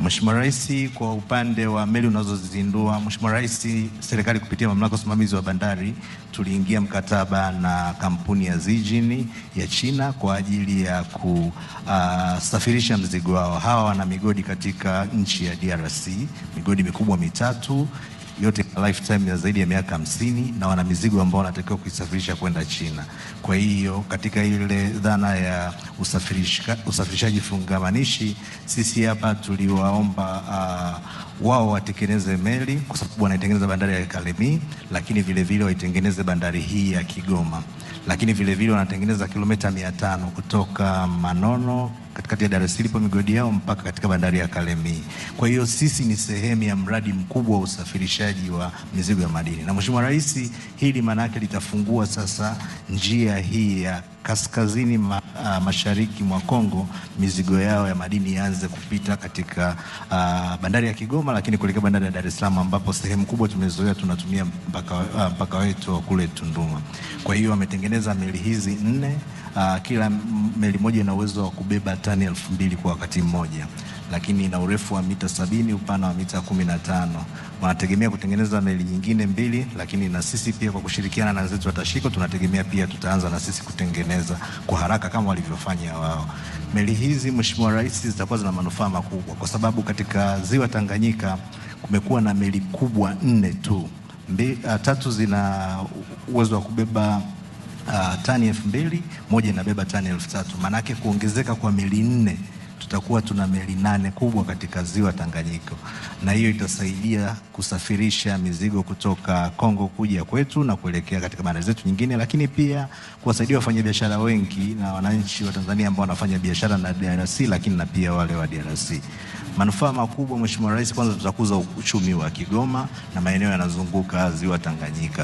Mheshimiwa Rais, kwa upande wa meli unazozizindua, Mheshimiwa Rais, serikali kupitia mamlaka usimamizi wa bandari tuliingia mkataba na kampuni ya Zijin ya China kwa ajili ya kusafirisha mzigo wao. Hawa wana migodi katika nchi ya DRC, migodi mikubwa mitatu, yote lifetime ya zaidi ya miaka 50, na wana mizigo ambao wanatakiwa kuisafirisha kwenda China. Kwa hiyo katika ile dhana ya usafirishaji fungamanishi, sisi hapa tuliwaomba wao watengeneze meli kwa sababu wanaitengeneza bandari ya Kalemie, lakini vile vile waitengeneze bandari hii ya Kigoma. Lakini vile vile wanatengeneza kilomita 500 kutoka Manono katikati ya Dar es Salaam migodi yao mpaka katika bandari ya Kalemie. Kwa hiyo sisi ni sehemu ya mradi mkubwa wa usafirishaji wa mizigo ya madini. Na Mheshimiwa Rais, hili maana yake litafungua sasa njia hii ya kaskazini mashariki mwa Kongo, mizigo yao ya madini ianze kupita katika bandari ya Kigoma, lakini kuelekea bandari ya Dar es Salaam ambapo sehemu kubwa tumezoea tunatumia mpaka wetu kule Tunduma. Kwa hiyo wametengeneza meli hizi 4, kila meli moja ina uwezo wa kubeba tani 2000 kwa wakati mmoja, lakini ina urefu wa mita 70, upana wa mita 15. Wanategemea kutengeneza meli nyingine 2, lakini na sisi pia kwa kushirikiana na wenzetu wa Tashiko tunategemea pia tutaanza na sisi kutengeneza kwa haraka kama walivyofanya wao. Meli hizi Mheshimiwa Rais, zitakuwa zina manufaa makubwa kwa sababu katika ziwa Tanganyika kumekuwa na meli kubwa 4 tu. 3 zina uwezo wa kubeba tani 2000, moja inabeba tani 3000. Maana yake kuongezeka kwa meli 4 tutakuwa tuna meli 8 kubwa katika ziwa Tanganyika, na hiyo itasaidia kusafirisha mizigo kutoka Kongo kuja kwetu na kuelekea katika bandari zetu nyingine, lakini pia kuwasaidia wafanyabiashara wengi na wananchi wa Tanzania ambao wanafanya biashara na DRC, lakini na pia wale wa DRC. Manufaa makubwa Mheshimiwa Rais, kwanza tutakuza uchumi wa Kigoma na maeneo yanazunguka ziwa Tanganyika.